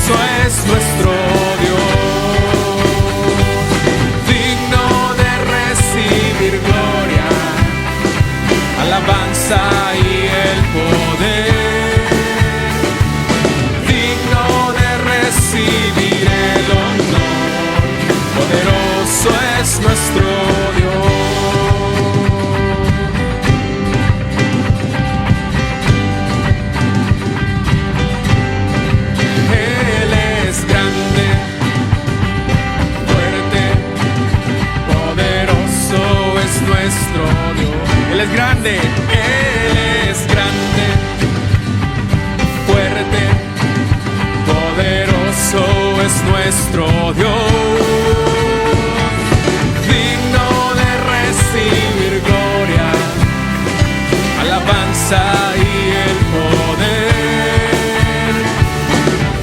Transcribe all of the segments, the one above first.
poderoso es nuestro Dios, digno de recibir gloria, alabanza y el poder, digno de recibir el honor, poderoso es nuestro Dios. Él es grande, fuerte, poderoso es nuestro Dios. Él es grande, Él es grande, fuerte, poderoso es nuestro Dios, digno de recibir gloria, alabanza y el poder,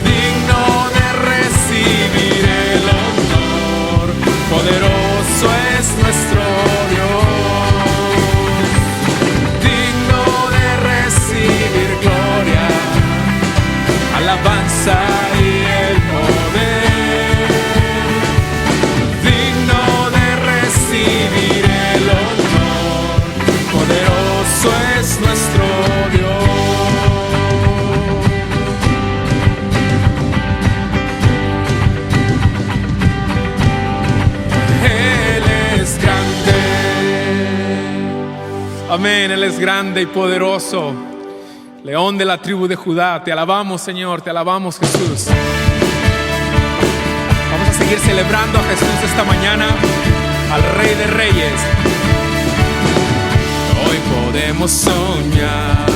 digno de recibir el honor, poderoso es nuestro Dios, digno de recibir gloria, alabanza y el poder, digno de recibir el honor, poderoso es nuestro Dios. Él es grande. Amén, Él es grande y poderoso. León de la tribu de Judá, te alabamos, Señor, te alabamos, Jesús. Vamos a seguir celebrando a Jesús esta mañana, al Rey de Reyes. Hoy podemos soñar,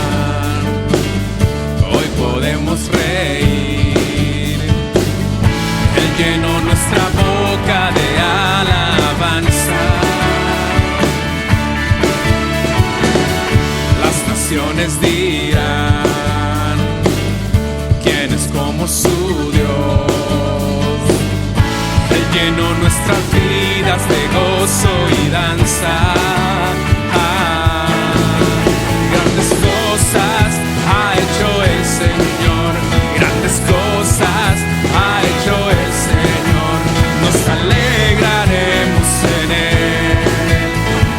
hoy podemos reír. Él llenó nuestra boca de alabanza. Las naciones dirán, ¿quién es como su Dios? Él llenó nuestras vidas de gozo y danza. Grandes cosas ha hecho el Señor, grandes cosas ha hecho el Señor. Nos alegraremos en Él,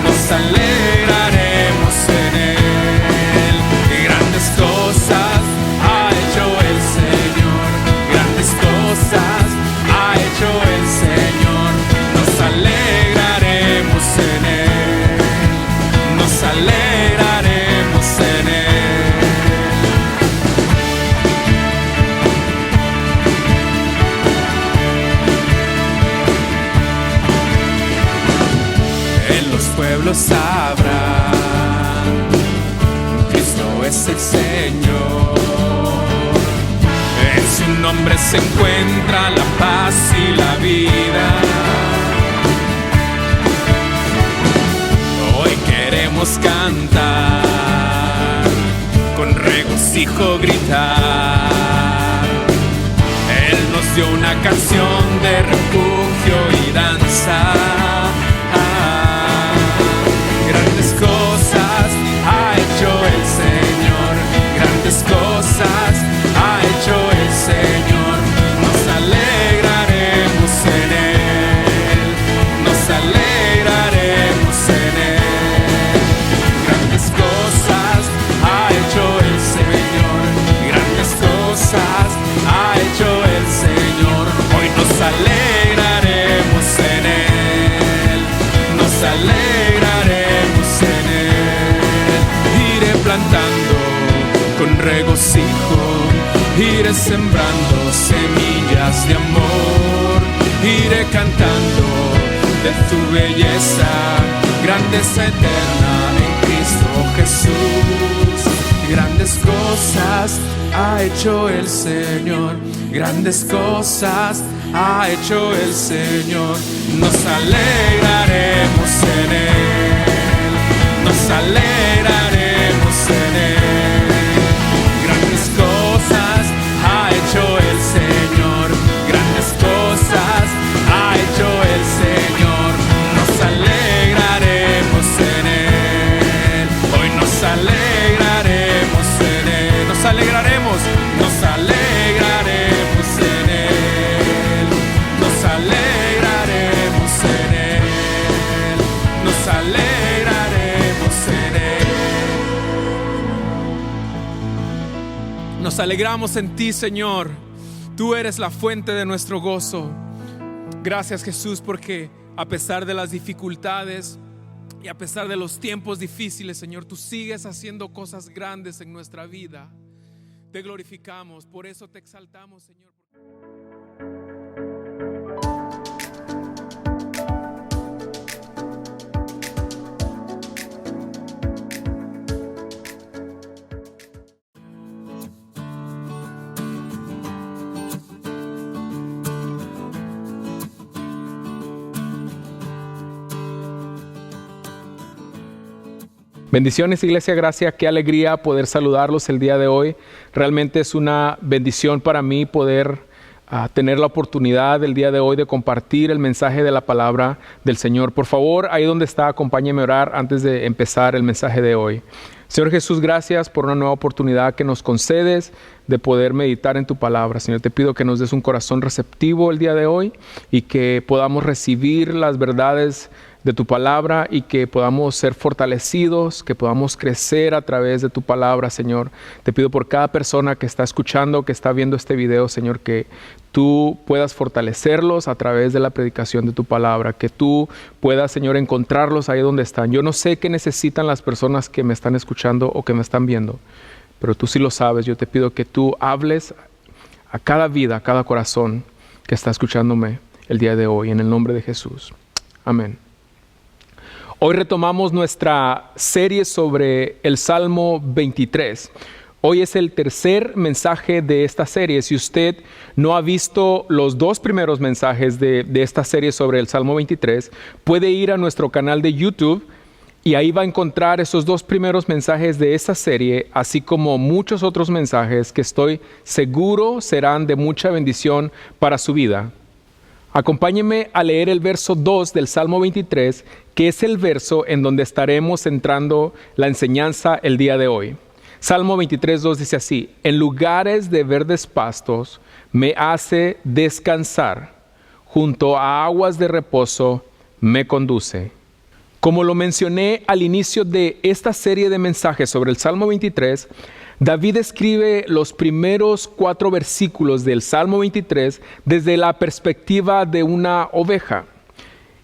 nos alegraremos en Él. Grandes cosas ha hecho el Señor, grandes cosas ha hecho el Señor. Nos alegraremos en Él, nos alegraremos en Él. En los pueblos sabrán, Cristo es el Señor. En su nombre se encuentra la paz y la vida. Hoy queremos cantar, con regocijo gritar. Él nos dio una canción de refugio y danza. Grandes cosas ha hecho el Señor, grandes cosas ha hecho el Señor. Nos alegraremos en Él, nos alegraremos en Él. Grandes cosas ha hecho el Señor, grandes cosas ha hecho el Señor. Hoy nos alegraremos en Él, nos alegraremos en Él. Iré plantando con regocijo, iré sembrando semillas de amor, iré cantando de tu belleza, grandeza eterna en Cristo Jesús. Grandes cosas ha hecho el Señor, grandes cosas ha hecho el Señor. Nos alegraremos en Él, nos alegraremos en Él. Grandes cosas ha hecho el Señor, grandes cosas ha hecho el Señor. Nos alegraremos en Él, hoy nos alegraremos en Él. Nos alegraremos en Él. Nos alegramos en ti, Señor. Tú eres la fuente de nuestro gozo. Gracias, Jesús, porque a pesar de las dificultades y a pesar de los tiempos difíciles, Señor, tú sigues haciendo cosas grandes en nuestra vida. Te glorificamos, por eso te exaltamos, Señor. Bendiciones, Iglesia Gracia, qué alegría poder saludarlos el día de hoy. Realmente es una bendición para mí poder tener la oportunidad el día de hoy de compartir el mensaje de la palabra del Señor. Por favor, ahí donde está, acompáñeme a orar antes de empezar el mensaje de hoy. Señor Jesús, gracias por una nueva oportunidad que nos concedes de poder meditar en tu palabra. Señor, te pido que nos des un corazón receptivo el día de hoy y que podamos recibir las verdades de tu palabra y que podamos ser fortalecidos, que podamos crecer a través de tu palabra, Señor. Te pido por cada persona que está escuchando, que está viendo este video, Señor, que tú puedas fortalecerlos a través de la predicación de tu palabra, que tú puedas, Señor, encontrarlos ahí donde están. Yo no sé qué necesitan las personas que me están escuchando o que me están viendo, pero tú sí lo sabes. Yo te pido que tú hables a cada vida, a cada corazón que está escuchándome el día de hoy, en el nombre de Jesús. Amén. Hoy retomamos nuestra serie sobre el Salmo 23. Hoy es el tercer mensaje de esta serie. Si usted no ha visto los dos primeros mensajes de esta serie sobre el Salmo 23, puede ir a nuestro canal de YouTube y ahí va a encontrar esos dos primeros mensajes de esta serie, así como muchos otros mensajes que estoy seguro serán de mucha bendición para su vida. Acompáñeme a leer el verso 2 del Salmo 23, que es el verso en donde estaremos centrando la enseñanza el día de hoy. Salmo 23, 2 dice así: en lugares de verdes pastos me hace descansar, junto a aguas de reposo me conduce. Como lo mencioné al inicio de esta serie de mensajes sobre el Salmo 23, David escribe los primeros 4 versículos del Salmo 23 desde la perspectiva de una oveja.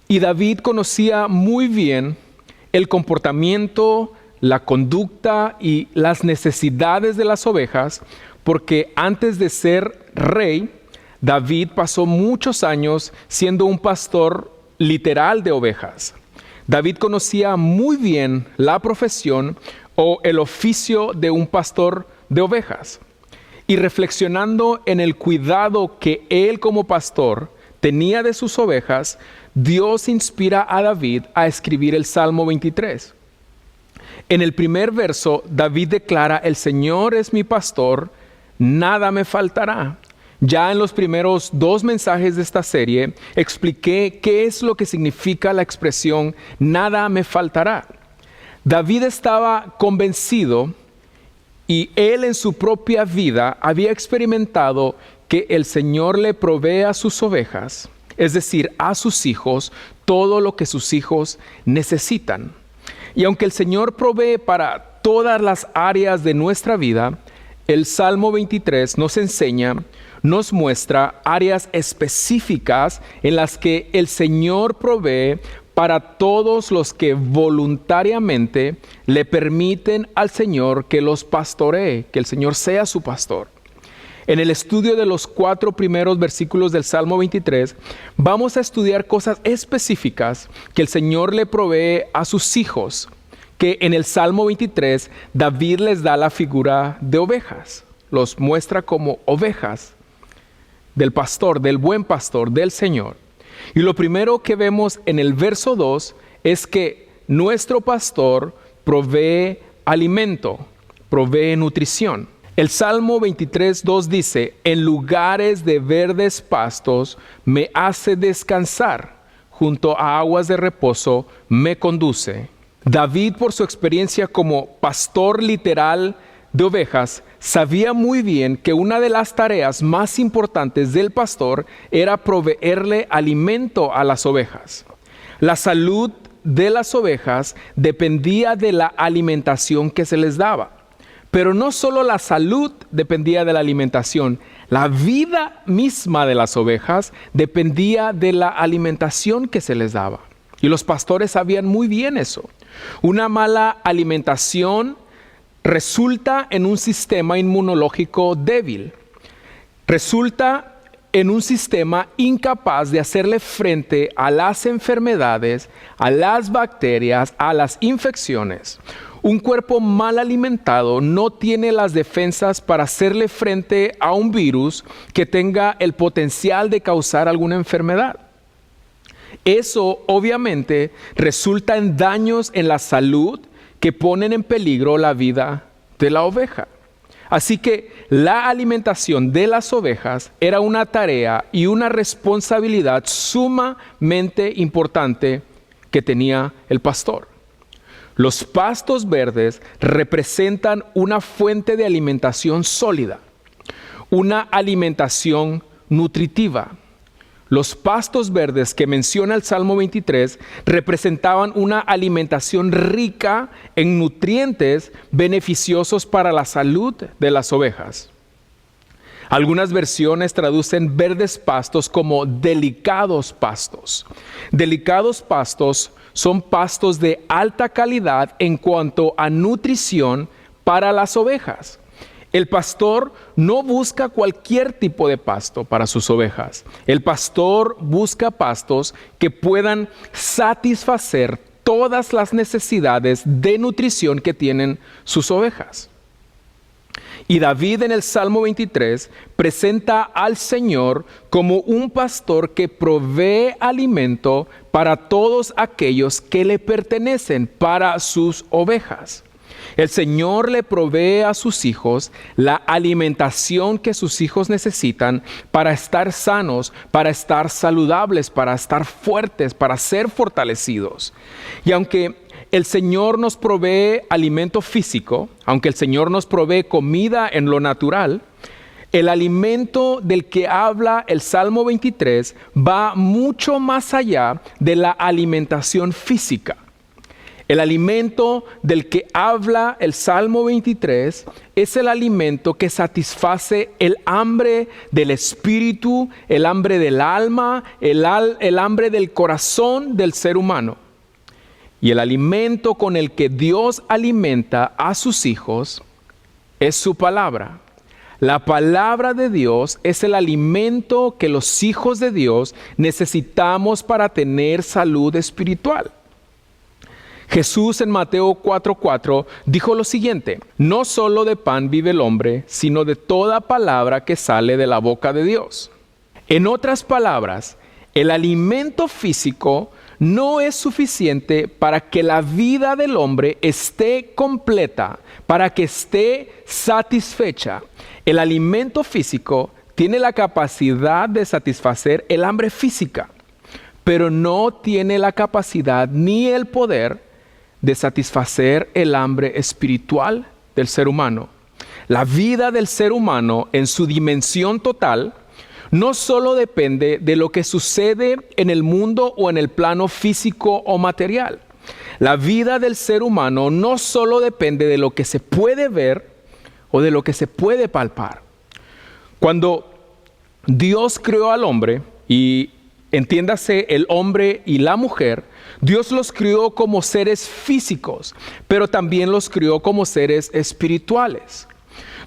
Y David conocía muy bien el comportamiento, la conducta y las necesidades de las ovejas, porque antes de ser rey, David pasó muchos años siendo un pastor literal de ovejas. David conocía muy bien la profesión o el oficio de un pastor de ovejas. Y reflexionando en el cuidado que él como pastor tenía de sus ovejas, Dios inspira a David a escribir el Salmo 23. En el primer verso, David declara: el Señor es mi pastor, nada me faltará. Ya en los primeros 2 mensajes de esta serie expliqué qué es lo que significa la expresión nada me faltará. David estaba convencido y él en su propia vida había experimentado que el Señor le provee a sus ovejas, es decir, a sus hijos, todo lo que sus hijos necesitan. Y aunque el Señor provee para todas las áreas de nuestra vida, el Salmo 23 nos muestra áreas específicas en las que el Señor provee para todos los que voluntariamente le permiten al Señor que los pastoree, que el Señor sea su pastor. En el estudio de los 4 primeros versículos del Salmo 23, vamos a estudiar cosas específicas que el Señor le provee a sus hijos, que en el Salmo 23 David les da la figura de ovejas, los muestra como ovejas del pastor, del buen pastor, del Señor. Y lo primero que vemos en el verso 2 es que nuestro pastor provee alimento, provee nutrición. El Salmo 23, 2 dice: en lugares de verdes pastos me hace descansar, junto a aguas de reposo me conduce. David, por su experiencia como pastor literal de ovejas, sabía muy bien que una de las tareas más importantes del pastor era proveerle alimento a las ovejas. La salud de las ovejas dependía de la alimentación que se les daba. Pero no solo la salud dependía de la alimentación, la vida misma de las ovejas dependía de la alimentación que se les daba. Y los pastores sabían muy bien eso. Una mala alimentación resulta en un sistema inmunológico débil. Resulta en un sistema incapaz de hacerle frente a las enfermedades, a las bacterias, a las infecciones. Un cuerpo mal alimentado no tiene las defensas para hacerle frente a un virus que tenga el potencial de causar alguna enfermedad. Eso obviamente resulta en daños en la salud que ponen en peligro la vida de la oveja. Así que la alimentación de las ovejas era una tarea y una responsabilidad sumamente importante que tenía el pastor. Los pastos verdes representan una fuente de alimentación sólida, una alimentación nutritiva. Los pastos verdes que menciona el Salmo 23 representaban una alimentación rica en nutrientes beneficiosos para la salud de las ovejas. Algunas versiones traducen verdes pastos como delicados pastos. Delicados pastos son pastos de alta calidad en cuanto a nutrición para las ovejas. El pastor no busca cualquier tipo de pasto para sus ovejas. El pastor busca pastos que puedan satisfacer todas las necesidades de nutrición que tienen sus ovejas. Y David en el Salmo 23 presenta al Señor como un pastor que provee alimento para todos aquellos que le pertenecen, para sus ovejas. El Señor le provee a sus hijos la alimentación que sus hijos necesitan para estar sanos, para estar saludables, para estar fuertes, para ser fortalecidos. Y aunque el Señor nos provee alimento físico, aunque el Señor nos provee comida en lo natural, el alimento del que habla el Salmo 23 va mucho más allá de la alimentación física. El alimento del que habla el Salmo 23 es el alimento que satisface el hambre del espíritu, el hambre del alma, el hambre del corazón del ser humano. Y el alimento con el que Dios alimenta a sus hijos es su palabra. La palabra de Dios es el alimento que los hijos de Dios necesitamos para tener salud espiritual. Jesús en Mateo 4:4 dijo lo siguiente: no solo de pan vive el hombre, sino de toda palabra que sale de la boca de Dios. En otras palabras, el alimento físico no es suficiente para que la vida del hombre esté completa, para que esté satisfecha. El alimento físico tiene la capacidad de satisfacer el hambre física, pero no tiene la capacidad ni el poder de satisfacer el hambre espiritual del ser humano. La vida del ser humano en su dimensión total no solo depende de lo que sucede en el mundo o en el plano físico o material. La vida del ser humano no solo depende de lo que se puede ver o de lo que se puede palpar. Cuando Dios creó al hombre, y entiéndase el hombre y la mujer, Dios los crió como seres físicos, pero también los crió como seres espirituales.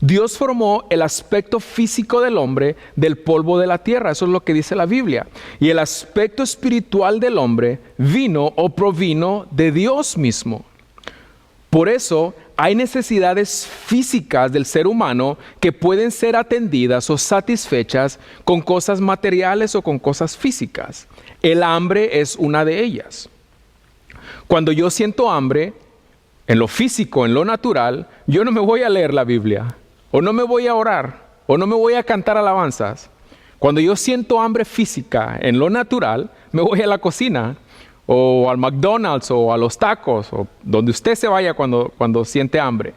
Dios formó el aspecto físico del hombre del polvo de la tierra, eso es lo que dice la Biblia. Y el aspecto espiritual del hombre vino o provino de Dios mismo. Por eso hay necesidades físicas del ser humano que pueden ser atendidas o satisfechas con cosas materiales o con cosas físicas. El hambre es una de ellas. Cuando yo siento hambre, en lo físico, en lo natural, yo no me voy a leer la Biblia, o no me voy a orar, o no me voy a cantar alabanzas. Cuando yo siento hambre física en lo natural, me voy a la cocina, o al McDonald's, o a los tacos, o donde usted se vaya cuando siente hambre.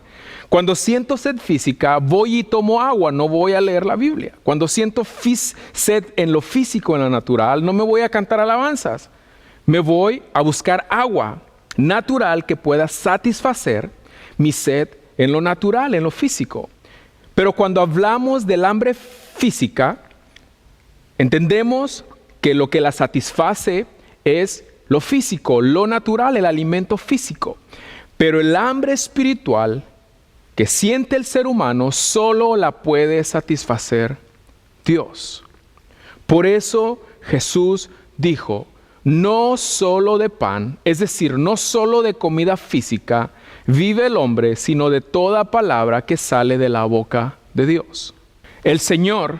Cuando siento sed física, voy y tomo agua, no voy a leer la Biblia. Cuando siento sed en lo físico, en lo natural, no me voy a cantar alabanzas. Me voy a buscar agua natural que pueda satisfacer mi sed en lo natural, en lo físico. Pero cuando hablamos del hambre física, entendemos que lo que la satisface es lo físico, lo natural, el alimento físico. Pero el hambre espiritual que siente el ser humano solo la puede satisfacer Dios. Por eso Jesús dijo, no solo de pan, es decir, no solo de comida física, vive el hombre, sino de toda palabra que sale de la boca de Dios. El Señor,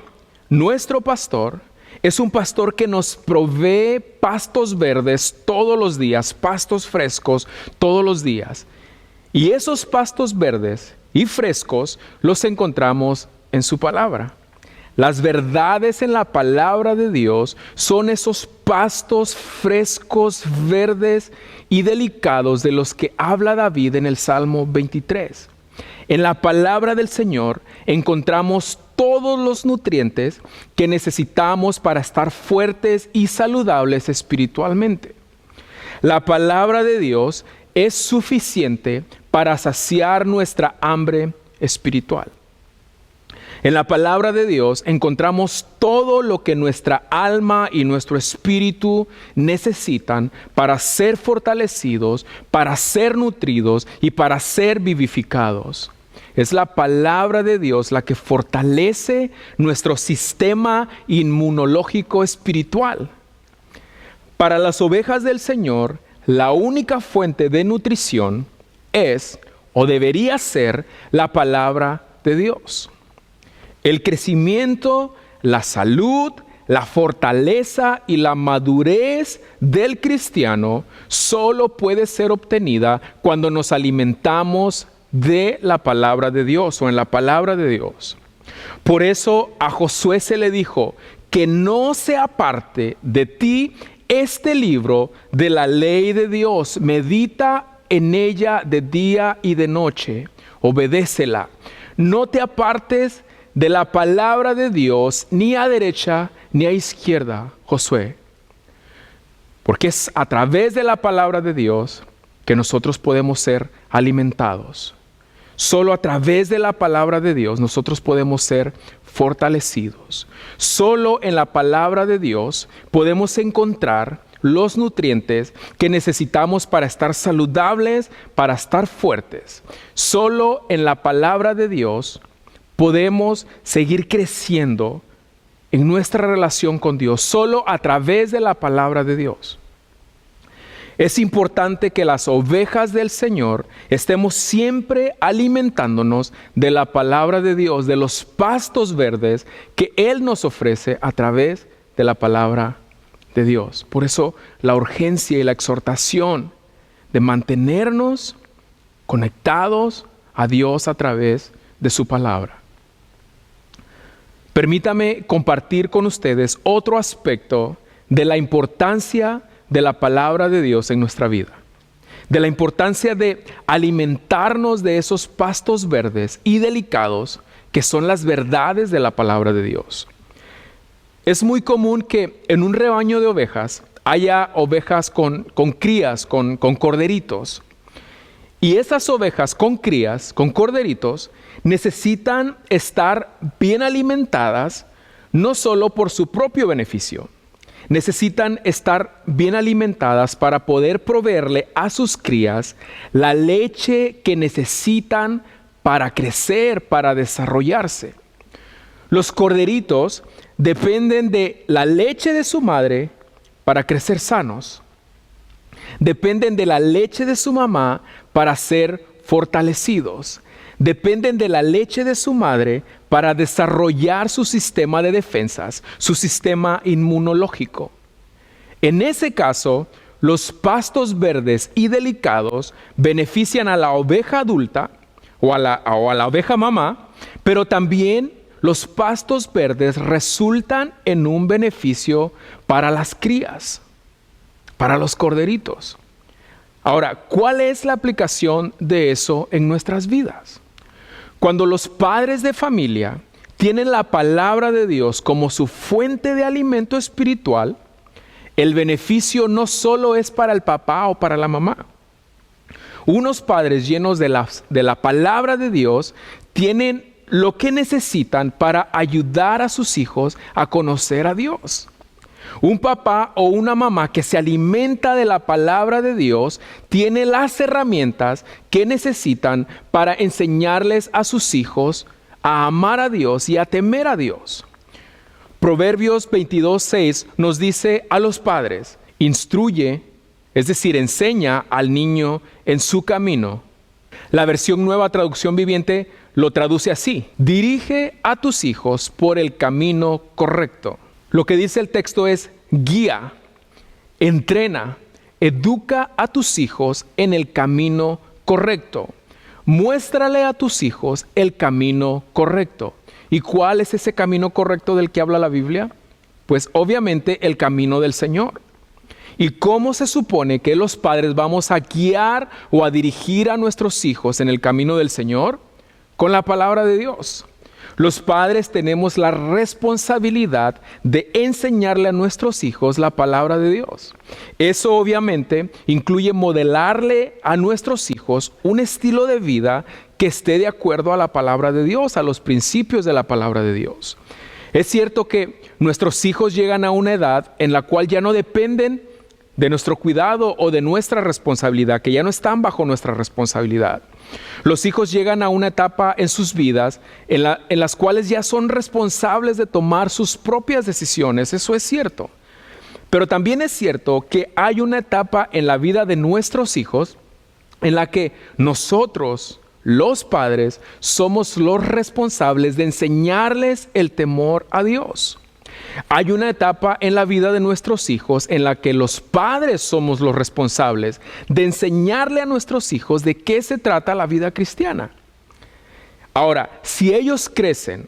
nuestro pastor, es un pastor que nos provee pastos verdes todos los días, pastos frescos todos los días. Y esos pastos verdes y frescos los encontramos en su palabra. Las verdades en la palabra de Dios son esos pastos frescos, verdes y delicados de los que habla David en el Salmo 23. En la palabra del Señor encontramos todos los nutrientes que necesitamos para estar fuertes y saludables espiritualmente. La palabra de Dios es suficiente para saciar nuestra hambre espiritual. En la palabra de Dios encontramos todo lo que nuestra alma y nuestro espíritu necesitan para ser fortalecidos, para ser nutridos y para ser vivificados. Es la palabra de Dios la que fortalece nuestro sistema inmunológico espiritual. Para las ovejas del Señor, la única fuente de nutrición es o debería ser la palabra de Dios. El crecimiento, la salud, la fortaleza y la madurez del cristiano solo puede ser obtenida cuando nos alimentamos de la palabra de Dios o en la palabra de Dios. Por eso a Josué se le dijo que no se aparte de ti este libro de la ley de Dios, medita en ella de día y de noche, obedécela. No te apartes de la palabra de Dios ni a derecha ni a izquierda, Josué. Porque es a través de la palabra de Dios que nosotros podemos ser alimentados. Solo a través de la palabra de Dios nosotros podemos ser fortalecidos. Solo en la palabra de Dios podemos encontrar los nutrientes que necesitamos para estar saludables, para estar fuertes. Solo en la palabra de Dios podemos seguir creciendo en nuestra relación con Dios, solo a través de la palabra de Dios. Es importante que las ovejas del Señor estemos siempre alimentándonos de la palabra de Dios, de los pastos verdes que Él nos ofrece a través de la palabra de Dios. Por eso la urgencia y la exhortación de mantenernos conectados a Dios a través de su palabra. Permítame compartir con ustedes otro aspecto de la importancia de la palabra de Dios en nuestra vida. De la importancia de alimentarnos de esos pastos verdes y delicados que son las verdades de la palabra de Dios. Es muy común que en un rebaño de ovejas haya ovejas con crías, con corderitos. Y esas ovejas con crías, con corderitos, necesitan estar bien alimentadas, no solo por su propio beneficio. Necesitan estar bien alimentadas para poder proveerle a sus crías la leche que necesitan para crecer, para desarrollarse. Los corderitos dependen de la leche de su madre para crecer sanos. Dependen de la leche de su mamá para ser fortalecidos. Dependen de la leche de su madre para desarrollar su sistema de defensas, su sistema inmunológico. En ese caso, los pastos verdes y delicados benefician a la oveja adulta o a la oveja mamá, pero también los pastos verdes resultan en un beneficio para las crías, para los corderitos. Ahora, ¿cuál es la aplicación de eso en nuestras vidas? Cuando los padres de familia tienen la palabra de Dios como su fuente de alimento espiritual, el beneficio no solo es para el papá o para la mamá. Unos padres llenos de la palabra de Dios tienen lo que necesitan para ayudar a sus hijos a conocer a Dios. Un papá o una mamá que se alimenta de la palabra de Dios tiene las herramientas que necesitan para enseñarles a sus hijos a amar a Dios y a temer a Dios. Proverbios 22:6 nos dice a los padres: instruye, es decir, enseña al niño en su camino. La versión Nueva Traducción Viviente lo traduce así: dirige a tus hijos por el camino correcto. Lo que dice el texto es: guía, entrena, educa a tus hijos en el camino correcto. Muéstrale a tus hijos el camino correcto. ¿Y cuál es ese camino correcto del que habla la Biblia? Pues obviamente el camino del Señor. ¿Y cómo se supone que los padres vamos a guiar o a dirigir a nuestros hijos en el camino del Señor? Con la palabra de Dios. Los padres tenemos la responsabilidad de enseñarle a nuestros hijos la palabra de Dios. Eso obviamente incluye modelarle a nuestros hijos un estilo de vida que esté de acuerdo a la palabra de Dios, a los principios de la palabra de Dios. Es cierto que nuestros hijos llegan a una edad en la cual ya no dependen de nuestro cuidado o de nuestra responsabilidad, que ya no están bajo nuestra responsabilidad. Los hijos llegan a una etapa en sus vidas en las cuales ya son responsables de tomar sus propias decisiones, eso es cierto. Pero también es cierto que hay una etapa en la vida de nuestros hijos en la que nosotros, los padres, somos los responsables de enseñarles el temor a Dios. Hay una etapa en la vida de nuestros hijos en la que los padres somos los responsables de enseñarle a nuestros hijos de qué se trata la vida cristiana. Ahora, si ellos crecen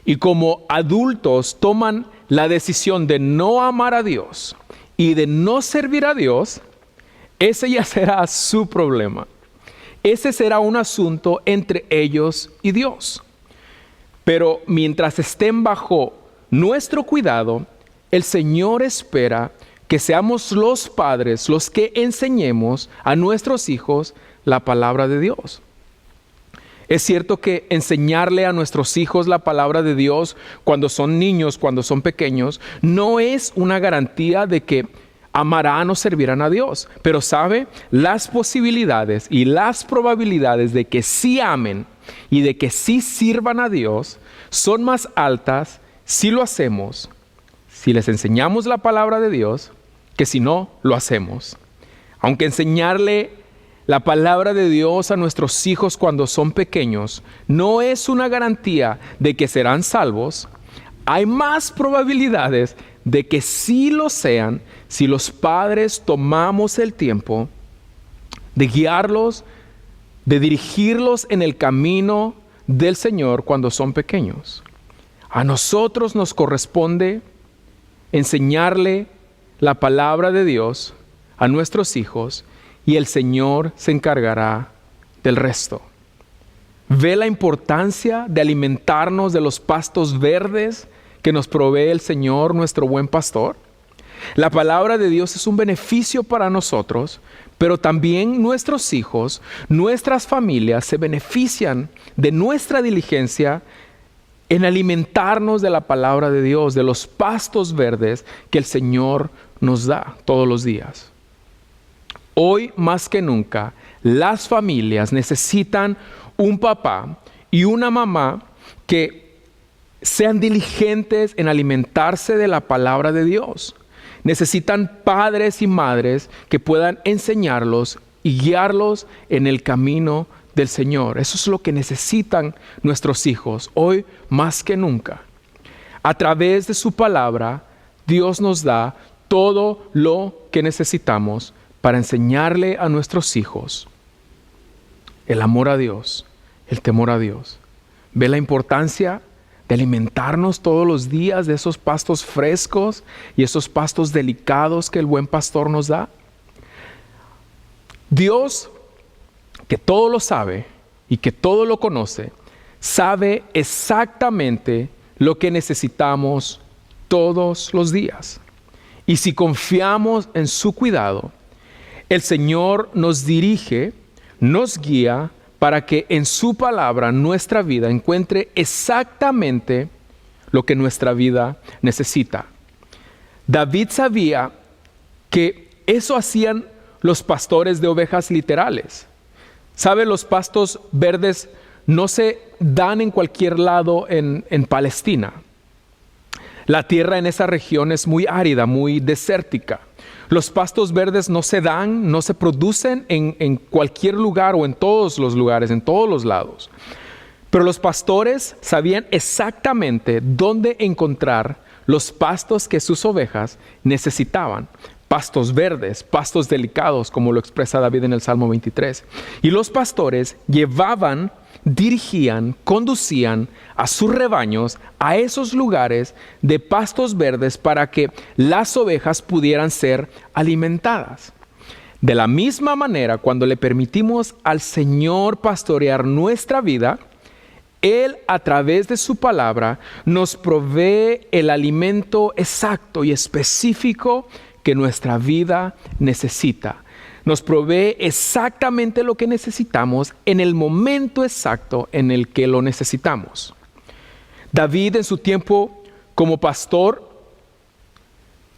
y como adultos toman la decisión de no amar a Dios y de no servir a Dios, ese ya será su problema. Ese será un asunto entre ellos y Dios. Pero mientras estén bajo nuestro cuidado, el Señor espera que seamos los padres los que enseñemos a nuestros hijos la palabra de Dios. Es cierto que enseñarle a nuestros hijos la palabra de Dios cuando son niños, cuando son pequeños, no es una garantía de que amarán o servirán a Dios. Pero sabe, las posibilidades y las probabilidades de que sí amen y de que sí sirvan a Dios son más altas si lo hacemos, si les enseñamos la palabra de Dios, que si no lo hacemos. Aunque enseñarle la palabra de Dios a nuestros hijos cuando son pequeños no es una garantía de que serán salvos, hay más probabilidades de que sí lo sean si los padres tomamos el tiempo de guiarlos, de dirigirlos en el camino del Señor cuando son pequeños. A nosotros nos corresponde enseñarle la palabra de Dios a nuestros hijos y el Señor se encargará del resto. ¿Ve la importancia de alimentarnos de los pastos verdes que nos provee el Señor, nuestro buen pastor? La palabra de Dios es un beneficio para nosotros, pero también nuestros hijos, nuestras familias se benefician de nuestra diligencia en alimentarnos de la palabra de Dios, de los pastos verdes que el Señor nos da todos los días. Hoy más que nunca, las familias necesitan un papá y una mamá que sean diligentes en alimentarse de la palabra de Dios. Necesitan padres y madres que puedan enseñarlos y guiarlos en el camino del Señor. Eso es lo que necesitan nuestros hijos hoy más que nunca. A través de su palabra, Dios nos da todo lo que necesitamos para enseñarle a nuestros hijos el amor a Dios, el temor a Dios. ¿Ve la importancia de alimentarnos todos los días de esos pastos frescos y esos pastos delicados que el buen pastor nos da? Dios, que todo lo sabe y que todo lo conoce, sabe exactamente lo que necesitamos todos los días. Y si confiamos en su cuidado, el Señor nos dirige nos guía para que en su palabra nuestra vida encuentre exactamente lo que nuestra vida necesita. David sabía que eso hacían los pastores de ovejas literales. ¿Sabe? Los pastos verdes no se dan en cualquier lado en Palestina. La tierra en esa región es muy árida, muy desértica. Los pastos verdes no se dan, no se producen en cualquier lugar o en todos los lugares, en todos los lados. Pero los pastores sabían exactamente dónde encontrar los pastos que sus ovejas necesitaban. Pastos verdes, pastos delicados, como lo expresa David en el Salmo 23. Y los pastores llevaban, dirigían, conducían a sus rebaños a esos lugares de pastos verdes para que las ovejas pudieran ser alimentadas. De la misma manera, cuando le permitimos al Señor pastorear nuestra vida, Él, a través de su palabra, nos provee el alimento exacto y específico que nuestra vida necesita. Nos provee exactamente lo que necesitamos en el momento exacto en el que lo necesitamos. David, en su tiempo como pastor,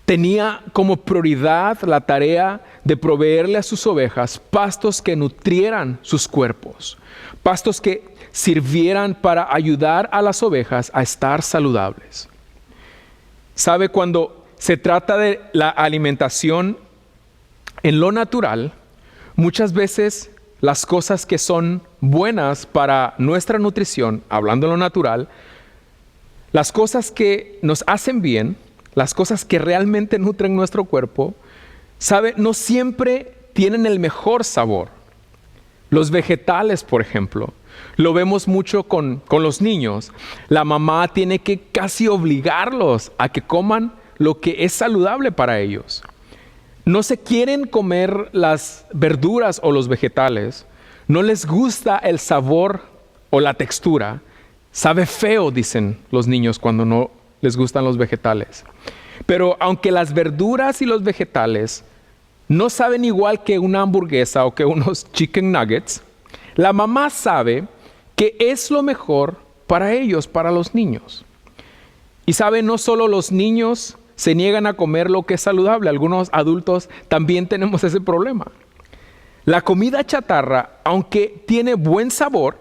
tenía como prioridad la tarea de proveerle a sus ovejas pastos que nutrieran sus cuerpos, pastos que sirvieran para ayudar a las ovejas a estar saludables. ¿Sabe? Cuando se trata de la alimentación en lo natural, muchas veces las cosas que son buenas para nuestra nutrición, hablando de lo natural, las cosas que nos hacen bien, las cosas que realmente nutren nuestro cuerpo, ¿sabe? No siempre tienen el mejor sabor. Los vegetales, por ejemplo, lo vemos mucho con los niños. La mamá tiene que casi obligarlos a que coman lo que es saludable para ellos. No se quieren comer las verduras o los vegetales. No les gusta el sabor o la textura. Sabe feo, dicen los niños cuando no les gustan los vegetales. Pero aunque las verduras y los vegetales no saben igual que una hamburguesa o que unos chicken nuggets, la mamá sabe que es lo mejor para ellos, para los niños. Y sabe, no solo los niños se niegan a comer lo que es saludable, algunos adultos también tenemos ese problema. La comida chatarra, aunque tiene buen sabor,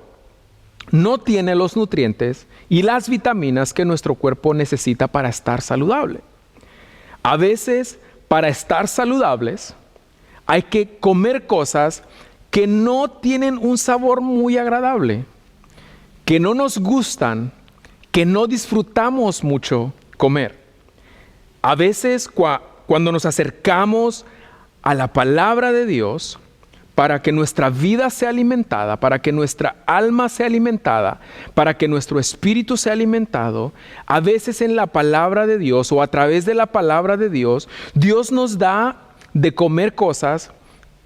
no tiene los nutrientes y las vitaminas que nuestro cuerpo necesita para estar saludable. A veces, para estar saludables, hay que comer cosas que no tienen un sabor muy agradable, que no nos gustan, que no disfrutamos mucho comer. A veces, cuando nos acercamos a la palabra de Dios, para que nuestra vida sea alimentada, para que nuestra alma sea alimentada, para que nuestro espíritu sea alimentado, a veces en la palabra de Dios o a través de la palabra de Dios, Dios nos da de comer cosas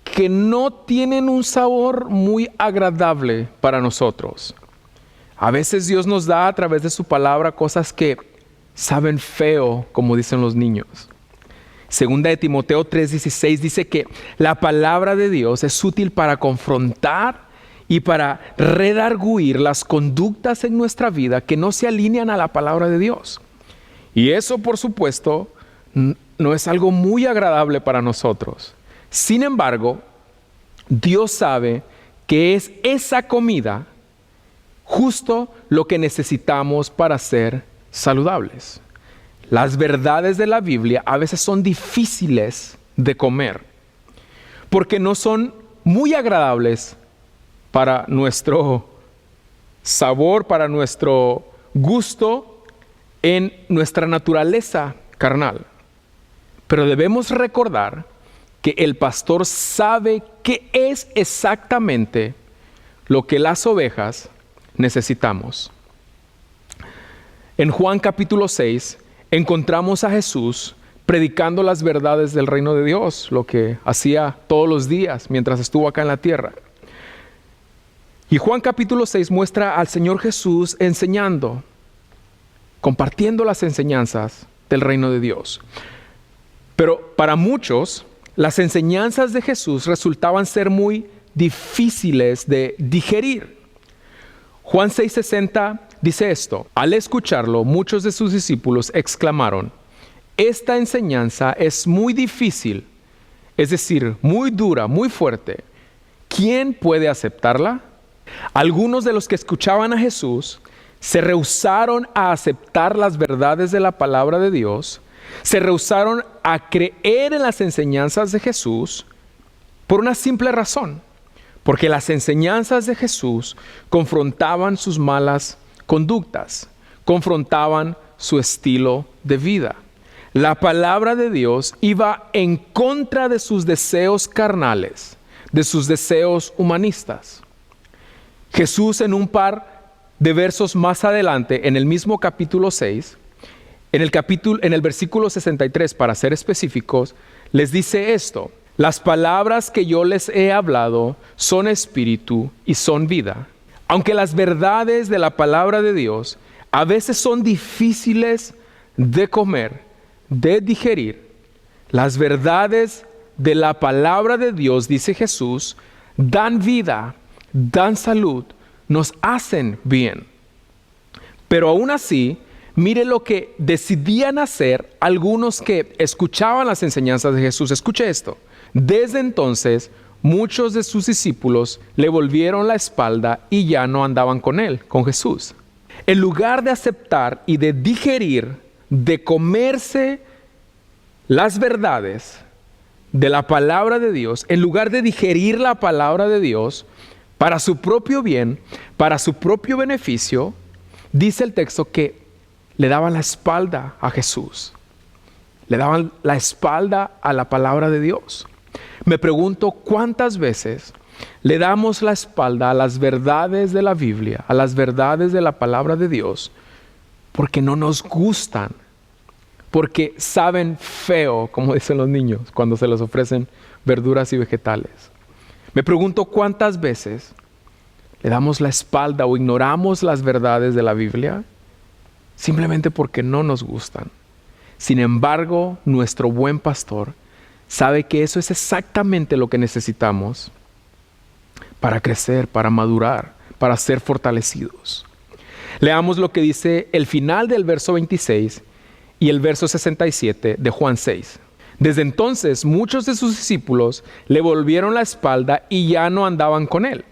que no tienen un sabor muy agradable para nosotros. A veces Dios nos da a través de su palabra cosas que saben feo, como dicen los niños. Segunda de Timoteo 3:16 dice que la palabra de Dios es útil para confrontar y para redarguir las conductas en nuestra vida que no se alinean a la palabra de Dios. Y eso, por supuesto, no es algo muy agradable para nosotros. Sin embargo, Dios sabe que es esa comida justo lo que necesitamos para ser saludables. Las verdades de la Biblia a veces son difíciles de comer porque no son muy agradables para nuestro sabor, para nuestro gusto en nuestra naturaleza carnal. Pero debemos recordar que el pastor sabe qué es exactamente lo que las ovejas necesitamos. En Juan capítulo 6 encontramos a Jesús predicando las verdades del reino de Dios, lo que hacía todos los días mientras estuvo acá en la tierra. Y Juan capítulo 6 muestra al Señor Jesús enseñando, compartiendo las enseñanzas del reino de Dios. Pero para muchos, las enseñanzas de Jesús resultaban ser muy difíciles de digerir. Juan 6:60 dice esto: al escucharlo, muchos de sus discípulos exclamaron: esta enseñanza es muy difícil, es decir, muy dura, muy fuerte. ¿Quién puede aceptarla? Algunos de los que escuchaban a Jesús se rehusaron a aceptar las verdades de la palabra de Dios, se rehusaron a creer en las enseñanzas de Jesús por una simple razón: porque las enseñanzas de Jesús confrontaban sus malas conductas, confrontaban su estilo de vida. La palabra de Dios iba en contra de sus deseos carnales, de sus deseos humanistas. Jesús, en un par de versos más adelante, en el mismo capítulo 6, en el versículo 63, para ser específicos, les dice esto: las palabras que yo les he hablado son espíritu y son vida. Aunque las verdades de la palabra de Dios a veces son difíciles de comer, de digerir, las verdades de la palabra de Dios, dice Jesús, dan vida, dan salud, nos hacen bien. Pero aún así, mire lo que decidían hacer algunos que escuchaban las enseñanzas de Jesús. Escuche esto: desde entonces, muchos de sus discípulos le volvieron la espalda y ya no andaban con él, con Jesús. En lugar de aceptar y de digerir, de comerse las verdades de la palabra de Dios, en lugar de digerir la palabra de Dios para su propio bien, para su propio beneficio, dice el texto que le daban la espalda a Jesús, le daban la espalda a la palabra de Dios. Me pregunto cuántas veces le damos la espalda a las verdades de la Biblia, a las verdades de la palabra de Dios, porque no nos gustan, porque saben feo, como dicen los niños cuando se les ofrecen verduras y vegetales. Me pregunto cuántas veces le damos la espalda o ignoramos las verdades de la Biblia simplemente porque no nos gustan. Sin embargo, nuestro buen pastor sabe que eso es exactamente lo que necesitamos para crecer, para madurar, para ser fortalecidos. Leamos lo que dice el final del verso 26 y el verso 67 de Juan 6. Desde entonces, muchos de sus discípulos le volvieron la espalda y ya no andaban con él.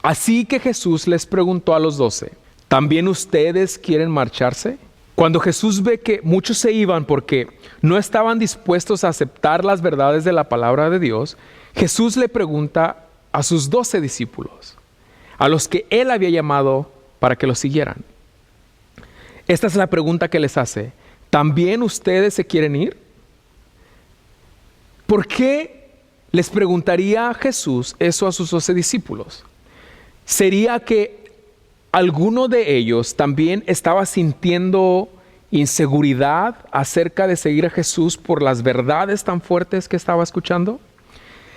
Así que Jesús les preguntó a los 12, ¿también ustedes quieren marcharse? Cuando Jesús ve que muchos se iban porque no estaban dispuestos a aceptar las verdades de la palabra de Dios, Jesús le pregunta a sus 12 discípulos, a los que él había llamado para que lo siguieran. Esta es la pregunta que les hace: ¿también ustedes se quieren ir? ¿Por qué les preguntaría Jesús eso a sus 12 discípulos? ¿Sería que alguno de ellos también estaba sintiendo inseguridad acerca de seguir a Jesús por las verdades tan fuertes que estaba escuchando?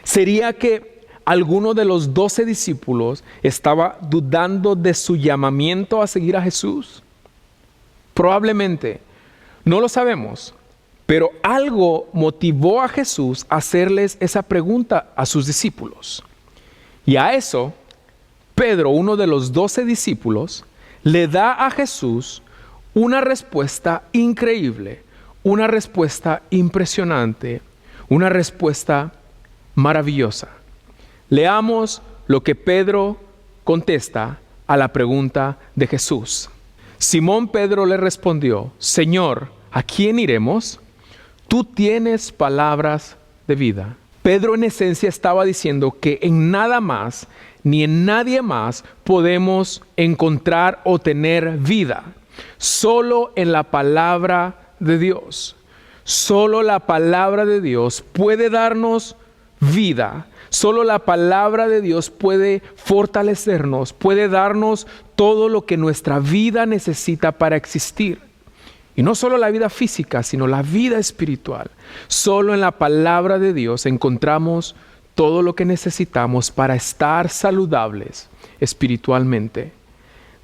¿Sería que alguno de los 12 discípulos estaba dudando de su llamamiento a seguir a Jesús? Probablemente. No lo sabemos, pero algo motivó a Jesús a hacerles esa pregunta a sus discípulos. Y a eso, Pedro, uno de los 12 discípulos, le da a Jesús una respuesta increíble, una respuesta impresionante, una respuesta maravillosa. Leamos lo que Pedro contesta a la pregunta de Jesús. Simón Pedro le respondió: Señor, ¿a quién iremos? Tú tienes palabras de vida. Pedro en esencia estaba diciendo que en nada más ni en nadie más podemos encontrar o tener vida. Solo en la palabra de Dios. Solo la palabra de Dios puede darnos vida. Solo la palabra de Dios puede fortalecernos, puede darnos todo lo que nuestra vida necesita para existir. Y no solo la vida física, sino la vida espiritual. Solo en la palabra de Dios encontramos todo lo que necesitamos para estar saludables espiritualmente.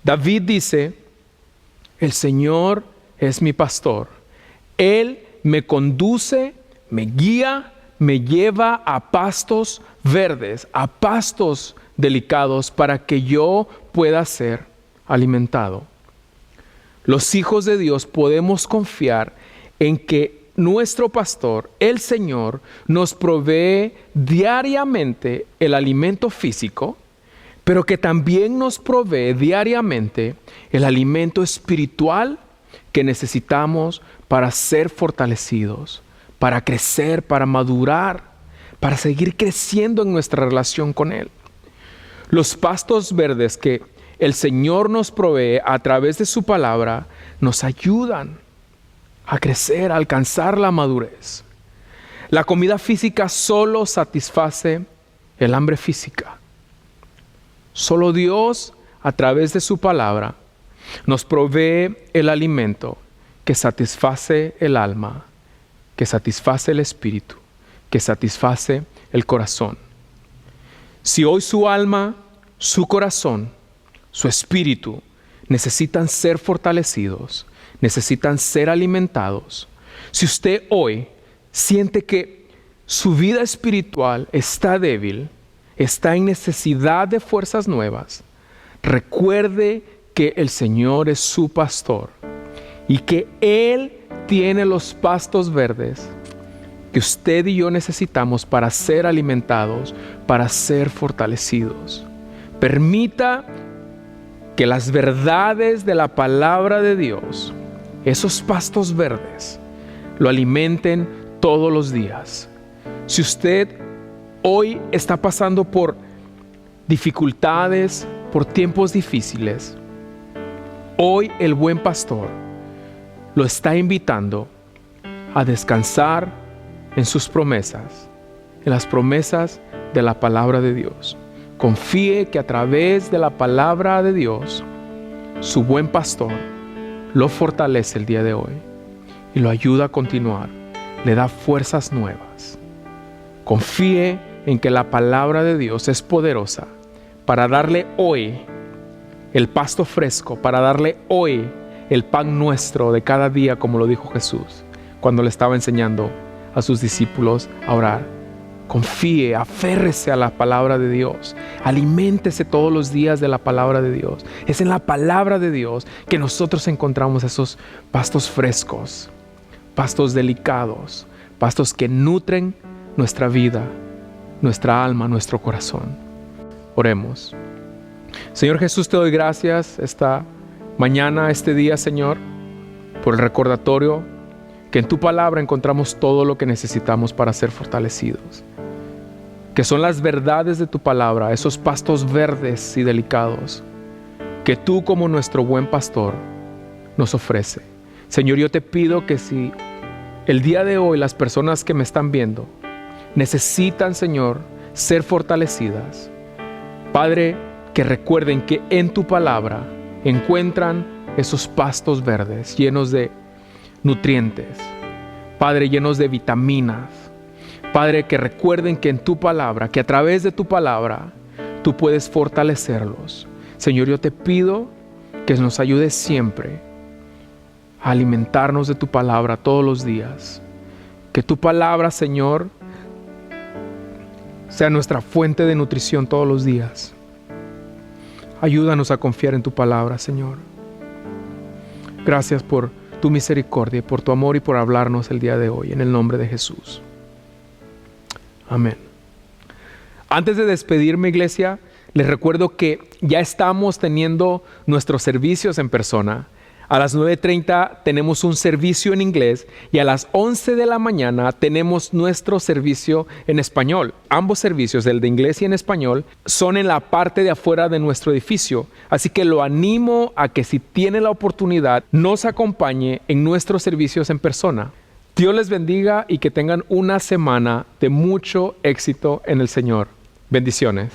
David dice: el Señor es mi pastor. Él me conduce, me guía, me lleva a pastos verdes, a pastos delicados para que yo pueda ser alimentado. Los hijos de Dios podemos confiar en que nuestro pastor, el Señor, nos provee diariamente el alimento físico, pero que también nos provee diariamente el alimento espiritual que necesitamos para ser fortalecidos, para crecer, para madurar, para seguir creciendo en nuestra relación con Él. Los pastos verdes que el Señor nos provee a través de su palabra nos ayudan a crecer, a alcanzar la madurez. La comida física solo satisface el hambre física. Solo Dios, a través de su palabra, nos provee el alimento que satisface el alma, que satisface el espíritu, que satisface el corazón. Si hoy su alma, su corazón, su espíritu necesitan ser fortalecidos, necesitan ser alimentados. Si usted hoy siente que su vida espiritual está débil, está en necesidad de fuerzas nuevas, recuerde que el Señor es su pastor y que Él tiene los pastos verdes que usted y yo necesitamos para ser alimentados, para ser fortalecidos. Permita que las verdades de la palabra de Dios, esos pastos verdes, lo alimenten todos los días. Si usted hoy está pasando por dificultades, por tiempos difíciles, hoy el buen pastor lo está invitando a descansar en sus promesas, en las promesas de la palabra de Dios. Confíe que a través de la palabra de Dios, su buen pastor lo fortalece el día de hoy y lo ayuda a continuar, le da fuerzas nuevas. Confíe en que la palabra de Dios es poderosa para darle hoy el pasto fresco, para darle hoy el pan nuestro de cada día, como lo dijo Jesús cuando le estaba enseñando a sus discípulos a orar. Confíe, aférrese a la palabra de Dios, aliméntese todos los días de la palabra de Dios. Es en la palabra de Dios que nosotros encontramos esos pastos frescos, pastos delicados, pastos que nutren nuestra vida, nuestra alma, nuestro corazón. Oremos. Señor Jesús, te doy gracias esta mañana, este día, Señor, por el recordatorio que en tu palabra encontramos todo lo que necesitamos para ser fortalecidos, que son las verdades de tu palabra, esos pastos verdes y delicados que tú, como nuestro buen pastor, nos ofrece. Señor, yo te pido que si el día de hoy las personas que me están viendo necesitan, Señor, ser fortalecidas, Padre, que recuerden que en tu palabra encuentran esos pastos verdes llenos de nutrientes, Padre, llenos de vitaminas. Padre, que recuerden que en tu palabra, que a través de tu palabra, tú puedes fortalecerlos. Señor, yo te pido que nos ayudes siempre a alimentarnos de tu palabra todos los días. Que tu palabra, Señor, sea nuestra fuente de nutrición todos los días. Ayúdanos a confiar en tu palabra, Señor. Gracias por tu misericordia, por tu amor y por hablarnos el día de hoy, en el nombre de Jesús. Amén. Antes de despedirme, iglesia, les recuerdo que ya estamos teniendo nuestros servicios en persona. A las 9:30 tenemos un servicio en inglés y a las 11 de la mañana tenemos nuestro servicio en español. Ambos servicios, el de inglés y en español, son en la parte de afuera de nuestro edificio. Así que lo animo a que si tiene la oportunidad, nos acompañe en nuestros servicios en persona. Dios les bendiga y que tengan una semana de mucho éxito en el Señor. Bendiciones.